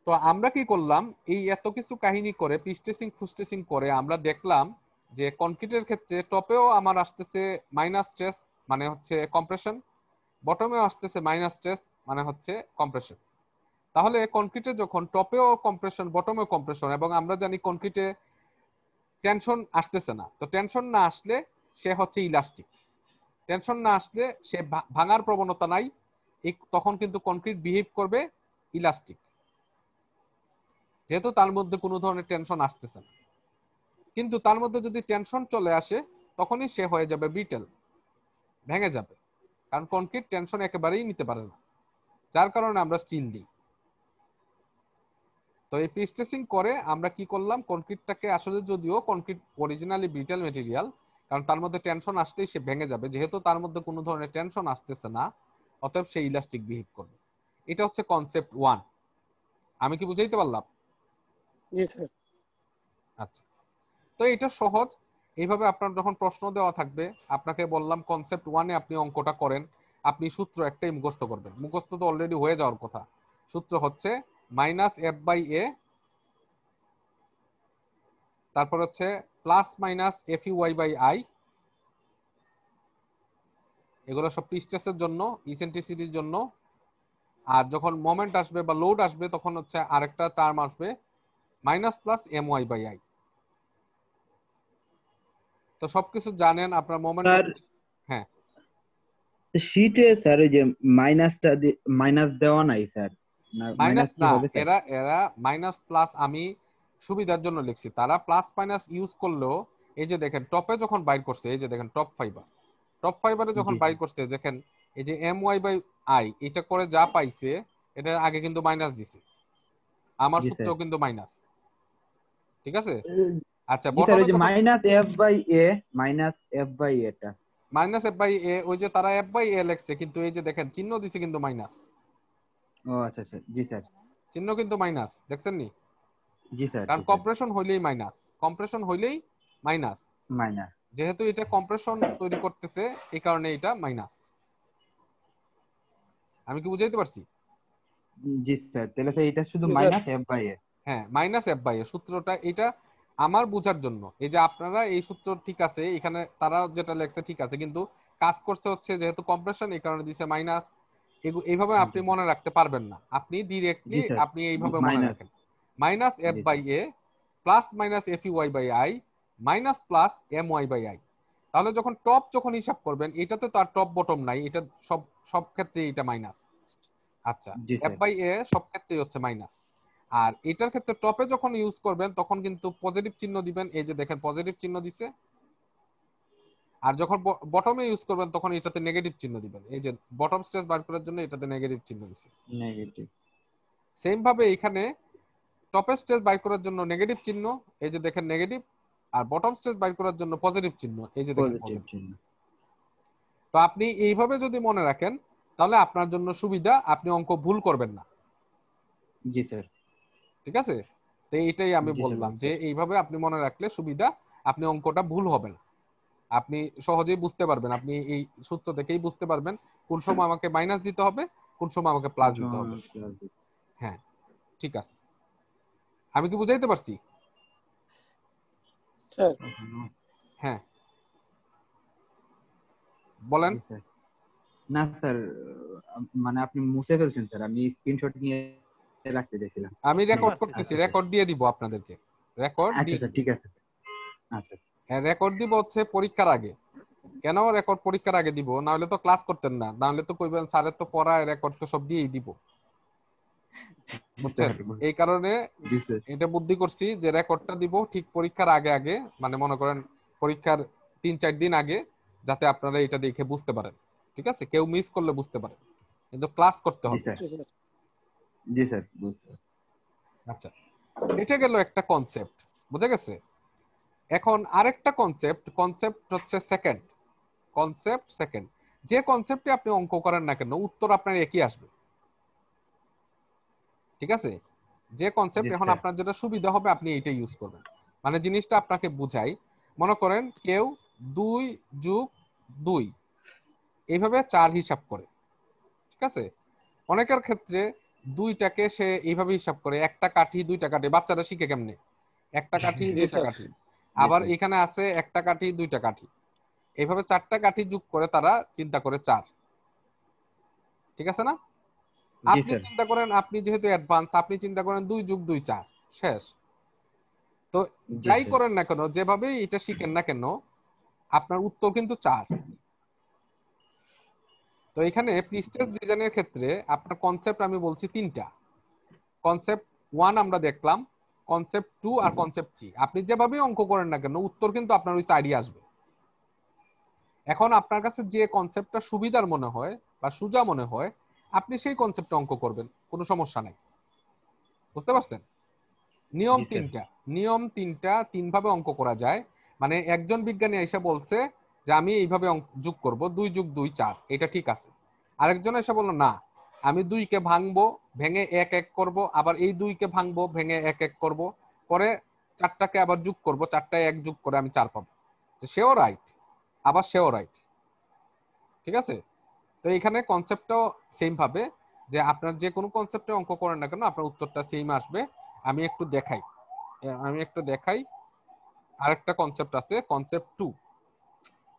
তো আমরা কি করলাম, এই এত কিছু কাহিনী করে পিস্টেসিং ফুস্টেসিং করে আমরা দেখলাম যে কনক্রিটের ক্ষেত্রে টপেও আমার আসতেছে মাইনাস স্ট্রেস মানে হচ্ছে কম্প্রেশন, বটমেও আসতেছে মাইনাস স্ট্রেস মানে হচ্ছে কম্প্রেশন। তাহলে কনক্রিটে যখন টপেও কম্প্রেশন বটমেও কম্প্রেশন, এবং আমরা জানি কনক্রিটে টেনশন আসতেছে না, তো টেনশন না আসলে সে হচ্ছে ইলাস্টিক, টেনশন না আসলে সে ভাঙার প্রবণতা নাই, তখন কিন্তু কনক্রিট বিহেভ করবে ইলাস্টিক, যেহেতু তার মধ্যে কোনো ধরনের টেনশন আসতেছে না। কিন্তু তার মধ্যে যদি টেনশন চলে আসে তখনই সে হয়ে যাবে ব্রিটেল, ভেঙে যাবে, কারণ কনক্রিট টেনশন একেবারেই নিতে পারে না, যার কারণে আমরা স্টিল দিই। তো এই প্রিস্টেসিং করে আমরা কি করলাম, কনক্রিটটাকে আসলে যদিও কনক্রিট অরিজিনালি ব্রিটেল মেটেরিয়াল, কারণ তার মধ্যে টেনশন আসলেই সে ভেঙে যাবে, যেহেতু তার মধ্যে কোনো ধরনের টেনশন আসতেছে না অতএব সে ইলাস্টিক বিহেভ করবে। এটা হচ্ছে কনসেপ্ট 1। আমি কি বুঝাইতে পারলাম? জি স্যার। আচ্ছা, তো এটা সহজ। এইভাবে আপনার যখন প্রশ্ন দেওয়া থাকবে, আপনাকে বললাম কনসেপ্ট 1-এ আপনি অঙ্কটা করেন, আপনি সূত্র একটাই মুখস্থ করবেন, মুখস্থ তো অলরেডি হয়ে যাওয়ার কথা। সূত্র হচ্ছে মাইনাস এফ বাই এ, তারপর হচ্ছে plus minus F U Y by I, এগুলো সব পিস্টেসের জন্য, ইসেন্ট্রিসিটির জন্য। আর যখন মোমেন্ট আসবে বা লোড আসবে তখন হচ্ছে আরেকটা টার্ম আসবে minus plus M Y by I. তো সবকিছু জানেন আপনার মোমেন্ট। স্যার হ্যাঁ, শীটে স্যার ওই যে মাইনাসটা মাইনাস দেওয়া নাই স্যার, না মাইনাস মাইনাস কি না, হবে স্যার? এরা এরা মাইনাস প্লাস আমি সুবিধার জন্য লিখছি, তারা প্লাস মাইনাস ইউজ করলেও এই যে দেখেন টপে যখন বাইর করছে, এই যে দেখেন টপ ফাইবারে যখন জি বাই করছে, দেখেন এই যে এম ওয়াই বাই আই এটা করে যা পাইছে, এটা আগে কিন্তু মাইনাস দিছে, আমার জি স্যার। সূত্রেও কিন্তু মাইনাস। ঠিক আছে। আচ্ছা, জি স্যার, বটমে ওই যে যখন minus F by A, minus F by এটা। মাইনাস এফ বাই এ, ওই যে তারা এফ বাই এ লেখছে, কিন্তু এই যে দেখেন চিহ্ন দিছে কিন্তু মাইনাস, ও আচ্ছা স্যার, জি স্যার। চিহ্ন কিন্তু মাইনাস, দেখছেন নি? জি স্যার, কারণ জি স্যার। কম্প্রেশন হইলেই মাইনাস, কম্প্রেশন হইলেই মাইনাস, মাইনাস। যেহেতু এটা কম্প্রেশন তৈরি করতেছে এই কারণে এটা মাইনাস। আমি কি বুঝাইতে পারছি? জি স্যার, তাহলে স্যার এটা শুধু জি স্যার। মাইনাস এফ বাই এ। হ্যাঁ, মাইনাস এফ বাই এ সূত্রটা এটা আমার বোঝার জন্য, এই যে আপনারা এই সূত্র ঠিক আছে, এখানে তারা যেটা লেখছে ঠিক আছে, কিন্তু কাজ করছে হচ্ছে যেহেতু কম্প্রেশন এই কারণে দিছে মাইনাস। এইভাবে আপনি মনে রাখতে পারবেন না, আপনি ডিরেক্টলি জি স্যার, আপনি এইভাবে মনে মাইনাস। রাখেন minus F G by sir. A plus minus F U Y by I minus plus M Y by I. তাহলে যখন টপ যখন হিসাব করবেন, এটাতে তো আর টপ বটম নাই, এটা সব সব ক্ষেত্রে এটা মাইনাস। আচ্ছা, জি এফ স্যার। বাই এ সব ক্ষেত্রেই হচ্ছে মাইনাস। আর এটার ক্ষেত্রে টপে যখন ইউজ করবেন তখন কিন্তু পজিটিভ চিহ্ন দিবেন, এই যে দেখেন পজিটিভ চিহ্ন দিছে। আর যখন বটমে ইউজ করবেন তখন এটাতে নেগেটিভ চিহ্ন দিবেন, এই যে বটম স্ট্রেস বার করার জন্য এটাতে নেগেটিভ চিহ্ন দিছে। নেগেটিভ। সেম ভাবে এখানে টপের স্ট্রেস বাইর করার জন্য নেগেটিভ চিহ্ন, এই যে দেখেন নেগেটিভ, আর বটম স্ট্রেস বাইর করার জন্য পজিটিভ চিহ্ন, এই যে দেখেন পজিটিভ পজিটিভ। চিহ্ন। তো আপনি এইভাবে যদি মনে রাখেন তাহলে আপনার জন্য সুবিধা, আপনি অঙ্ক ভুল করবেন না। জি স্যার। ঠিক আছে। তো এইটাই আমি জি স্যার, বললাম বুঝতে যে এইভাবে আপনি মনে রাখলে সুবিধা, আপনি অঙ্কটা ভুল হবে না, আপনি সহজেই বুঝতে পারবেন, আপনি এই সূত্র দেখেই বুঝতে পারবেন কোন সময় আমাকে মাইনাস দিতে হবে, কোন সময় আমাকে প্লাস দিতে হবে। হ্যাঁ, ঠিক আছে। আমি কি বুঝাইতে পারছি? স্যার। হ্যাঁ, বলেন। জি স্যার। না স্যার, মানে আপনি মুছে ফেলছেন স্যার, আমি স্ক্রিনশট নিয়ে রাখতে চাইছিলাম। আমি রেকর্ড আচ্ছা, করতেছি, আচ্ছা স্যার। রেকর্ড দিয়ে দিব আপনাদেরকে, রেকর্ড আচ্ছা দিয়ে স্যার, ঠিক আছে। আচ্ছা হ্যাঁ, রেকর্ড দিব হচ্ছে পরীক্ষার আগে। কেন রেকর্ড পরীক্ষার আগে দিব? না হলে তো ক্লাস করতেন না, না হলে তো কইবেন স্যারের তো পড়ায় রেকর্ড তো সব দিয়েই দিব, বুঝছেন? স্যার। এই কারণে জি স্যার। এটা বুদ্ধি করছি যে রেকর্ডটা দিব ঠিক পরীক্ষার আগে আগে, মানে মনে করেন পরীক্ষার 3-4 দিন আগে, যাতে আপনারা এটা দেখে বুঝতে পারেন। ঠিক আছে, কেউ মিস করলে বুঝতে পারেন, কিন্তু ক্লাস করতে জি হবে। স্যার। জি স্যার। জি স্যার, বুঝতে। আচ্ছা, এটা গেল একটা কনসেপ্ট, বুঝে গেছে। এখন আরেকটা কনসেপ্ট হচ্ছে সেকেন্ড কনসেপ্ট। যে কনসেপ্টে আপনি অঙ্ক করেন না কেন উত্তর আপনার একই আসবে। ঠিক আছে, যে কনসেপ্ট জি এখন স্যার। আপনার যেটা সুবিধা হবে আপনি এইটা ইউজ করবেন। মানে জিনিসটা আপনাকে বুঝাই, মনে করেন কেউ 2+2 এইভাবে 4 হিসাব করে। ঠিক আছে, অনেকের ক্ষেত্রে দুইটাকে সে এইভাবে হিসাব করে, একটা কাঠি দুইটা কাঠি, বাচ্চারা শিখে কেমনে, একটা কাঠি জি দুইটা স্যার। কাঠি। আবার এখানে আছে একটা কাঠি দুইটা কাঠি, এইভাবে চারটা কাঠি যোগ করে তারা চিন্তা করে 4। ঠিক আছে না? জি আপনি স্যার। চিন্তা করেন, আপনি যেহেতু অ্যাডভান্স, আপনি চিন্তা করেন 2 যোগ 2 4, শেষ। তো জি যাই স্যার। করেন না কেন, যেভাবেই এটা শিখেন না কেন, আপনার উত্তর কিন্তু 4। তো এখানে প্রিস্টেজ ডিজাইনের ক্ষেত্রে আপনার কনসেপ্ট আমি বলছি 3টা। কনসেপ্ট 1 আমরা দেখলাম, কনসেপ্ট 2 আর কনসেপ্ট 3। আপনি যেভাবেই অঙ্ক করেন না কেন, উত্তর কিন্তু আপনার ওই 4ই আসবে। এখন আপনার কাছে যে কনসেপ্টটা সুবিধার মনে হয় বা সোজা মনে হয়, আপনি সেই কনসেপ্টে অঙ্ক করবেন, কোনো সমস্যা নাই। বুঝতে পারছেন? নিয়ম জি স্যার। 3টা, নিয়ম 3টা, 3 ভাবে অঙ্ক করা যায়। মানে একজন বিজ্ঞানী এসে বলছে যে আমি এইভাবে যোগ করব, 2 যোগ 2 4, এটা ঠিক আছে। আরেকজন এসে বললো না, আমি 2 কে ভাঙবো, ভেঙে 1 1 করব, আবার এই 2 কে ভাঙবো, ভেঙে 1 1 করব, পরে 4টাকে আবার যোগ করব, 4টায় 1 যোগ করে আমি 4 পাবো। সেও রাইট, আবার সেও রাইট। ঠিক আছে? তো এখানে কনসেপ্টটাও সেম ভাবে, যে আপনার যে কোনো কনসেপ্টে অঙ্ক করেন না কেন, আপনার উত্তরটা সেম আসবে। আমি একটু দেখাই, আরেকটা কনসেপ্ট আছে, কনসেপ্ট 2।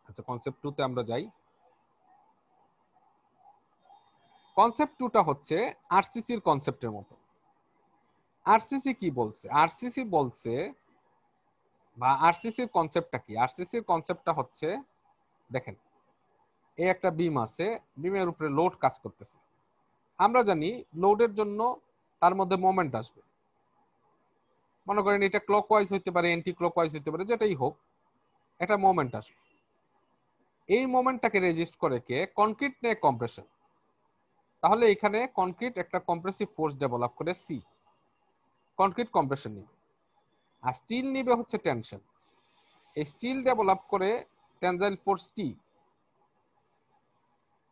আচ্ছা, কনসেপ্ট 2 তে আমরা যাই। কনসেপ্ট 2টা হচ্ছে আরসিসির কনসেপ্টের মতো। আরসিসি কি বলছে? আরসিসি বলছে, বা আরসিসির কনসেপ্টটা কি? আরসিসির কনসেপ্টটা হচ্ছে, দেখেন, এই একটা বিম আছে, বিমের উপরে লোড কাজ করতেছে। আমরা জানি লোডের জন্য তার মধ্যে মোমেন্ট আসবে। মনে করেন এটা ক্লকওয়াইজ হইতে পারে, এন্টি ক্লকওয়াইজ হইতে পারে, যেটাই হোক, একটা মোমেন্ট আসবে। এই মোমেন্টটাকে রেজিস্ট করে কে? কনক্রিট নে কম্প্রেশন। তাহলে এখানে কনক্রিট একটা কম্প্রেসিভ ফোর্স ডেভেলপ করে সি, কনক্রিট কম্প্রেশন নিবে। আর স্টিল নিবে হচ্ছে টেনশন, এই স্টিল ডেভেলপ করে টেনজাইল ফোর্স টি।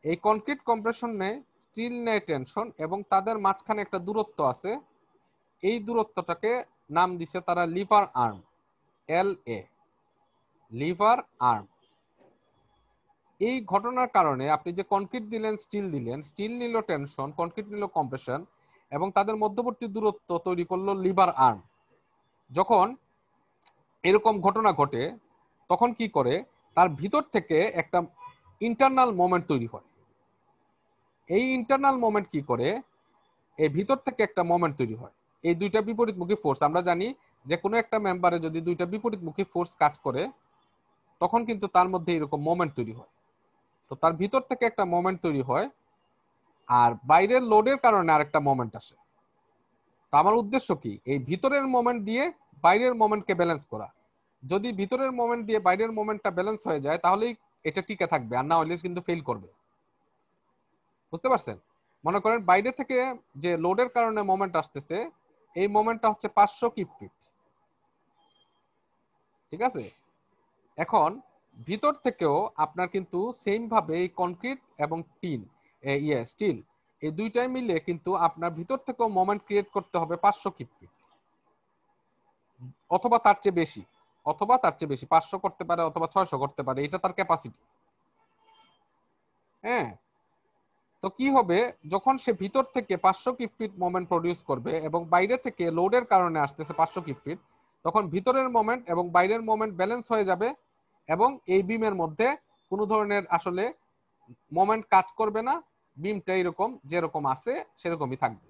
এই কনক্রিট কম্প্রেশন নেয়, স্টিল নেয় টেনশন, এবং তাদের মাঝখানে একটা দূরত্ব আছে। এই দূরত্বটাকে নাম দিছে তারা লিভার আর্ম, এল এ, লিভার আর্ম। এই ঘটনার কারণে আপনি যে কনক্রিট দিলেন, স্টিল দিলেন, স্টিল নিল টেনশন, কনক্রিট নিল কম্প্রেশন, এবং তাদের মধ্যবর্তী দূরত্ব তৈরি করলো লিভার আর্ম। যখন এরকম ঘটনা ঘটে, তখন কি করে? তার ভিতর থেকে একটা ইন্টারনাল মোমেন্ট তৈরি হয়। এই ইন্টারনাল মোমেন্ট কি করে? এই ভিতর থেকে একটা মোমেন্ট তৈরি হয়। এই দুইটা বিপরীতমুখী ফোর্স, আমরা জানি যে কোনো একটা মেম্বারে যদি দুইটা বিপরীতমুখী ফোর্স কাজ করে, তখন কিন্তু তার মধ্যে এরকম মোমেন্ট তৈরি হয়। তো তার ভিতর থেকে একটা মোমেন্ট তৈরি হয়, আর বাইরের লোডের কারণে আরেকটা মোমেন্ট আসে। তো আমার উদ্দেশ্য কি? এই ভিতরের মোমেন্ট দিয়ে বাইরের মোমেন্টকে ব্যালেন্স করা। যদি ভিতরের মোমেন্ট দিয়ে বাইরের মোমেন্টটা ব্যালেন্স হয়ে যায়, তাহলেই এটা টিকে থাকবে, আর না হলে কিন্তু ফেল করবে। বুঝতে পারছেন? মনে করেন বাইরে থেকে যে লোডের কারণে মোমেন্ট আসতেছে, এই মোমেন্টটা হচ্ছে 500 কিপ ফিট। ঠিক আছে? এখন ভিতর থেকেও আপনার কিন্তু সেম ভাবে এই কনক্রিট এবং স্টিল, এই দুইটাই মিলে কিন্তু আপনার ভিতর থেকেও মোমেন্ট ক্রিয়েট করতে হবে 500 কিপ ফিট, অথবা তার চেয়ে বেশি, 500 করতে পারে অথবা 600 করতে পারে, এটা তার ক্যাপাসিটি। হ্যাঁ। তো কি হবে, যখন সে ভিতর থেকে 500 কিপ ফিট মোমেন্ট প্রডিউস করবে এবং বাইরে থেকে লোডের কারণে আসতেছে 500 কিপ ফিট, তখন ভিতরের মোমেন্ট এবং বাইরের মোমেন্ট ব্যালেন্স হয়ে যাবে, এবং এই বিমের মধ্যে কোনো ধরনের আসলে মোমেন্ট কাজ করবে না। বিমটা এরকম যেরকম আছে সেরকমই থাকবে।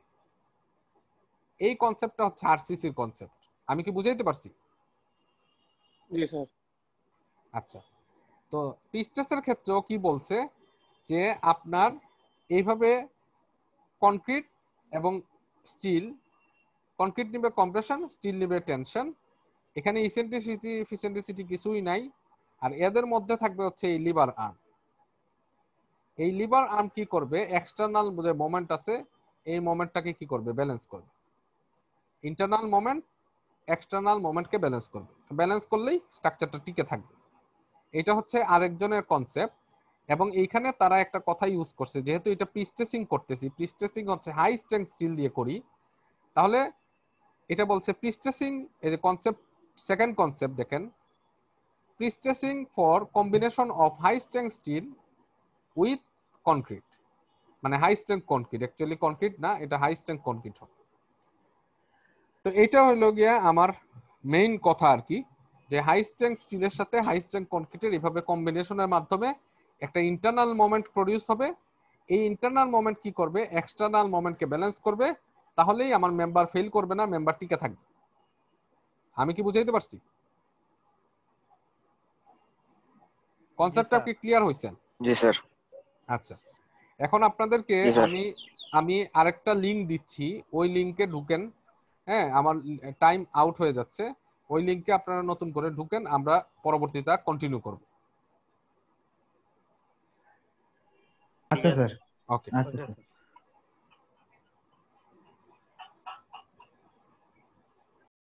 এই কনসেপ্টটা হচ্ছে আরসিসির কনসেপ্ট। আমি কি বুঝাইতে পারছি? জি স্যার। আচ্ছা, তো পিস্টেসের ক্ষেত্রেও কি বলছে, যে আপনার এইভাবে কনক্রিট এবং স্টিল, কনক্রিট নিবে কম্প্রেশন, স্টিল নিবে টেনশন, এখানে ইসেন্ট্রিসিটি ফিসেন্ট্রিসিটি কিছুই নাই। আর এদের মধ্যে থাকবে হচ্ছে এই লিভার আর্ম। এই লিভার আর্ম কি করবে? এক্সটার্নাল যে মোমেন্ট আছে, এই মোমেন্টটাকে কি করবে? ব্যালেন্স করবে। ইন্টারনাল মোমেন্ট এক্সটার্নাল মোমেন্টকে ব্যালেন্স করবে, ব্যালেন্স করলেই স্ট্রাকচারটা টিকে থাকবে। এটা হচ্ছে আরেকজনের কনসেপ্ট। এবং এইখানে তারা একটা কথা ইউজ করছে, যেহেতু এটা প্রিস্ট্রেসিং করতেছি, প্রিস্ট্রেসিং হচ্ছে হাই স্ট্রেংথ স্টিল দিয়ে করি, তাহলে এটা বলছে প্রিস্ট্রেসিং, এই যে কনসেপ্ট, সেকেন্ড কনসেপ্ট দেখেন, prestressing for combination of high strength steel with concrete. মানে high strength concrete, actually concrete না, এটা হাই স্ট্রেংথ কনক্রিট হবে। তো এটা হলো গিয়া আমার মেইন কথা আর কি, যে হাই স্ট্রেংথ স্টিলের সাথে হাই স্ট্রেংথ কনক্রিটের এইভাবে কম্বিনেশনের মাধ্যমে একটা ইন্টারনাল মোমেন্ট প্রডিউস হবে। এই ইন্টারনাল মোমেন্ট কি করবে, এক্সটার্নাল মোমেন্টকে ব্যালেন্স করবে, তাহলেই আমার মেম্বার ফেল করবে না, মেম্বার টিকে থাকবে। আমি কি বুঝাইতে পারছি? কনসেপ্টটা কি ক্লিয়ার হয়েছে? জি স্যার। আচ্ছা, এখন আপনাদেরকে জি স্যার। আমি আরেকটা লিংক দিচ্ছি, ওই লিংকে ঢুকেন। হ্যাঁ, আমার টাইম আউট হয়ে যাচ্ছে, ওই লিংকে আপনারা নতুন করে ঢুকেন, আমরা পরবর্তীতে কন্টিনিউ করব। আচ্ছা স্যার। ওকে। আচ্ছা স্যার।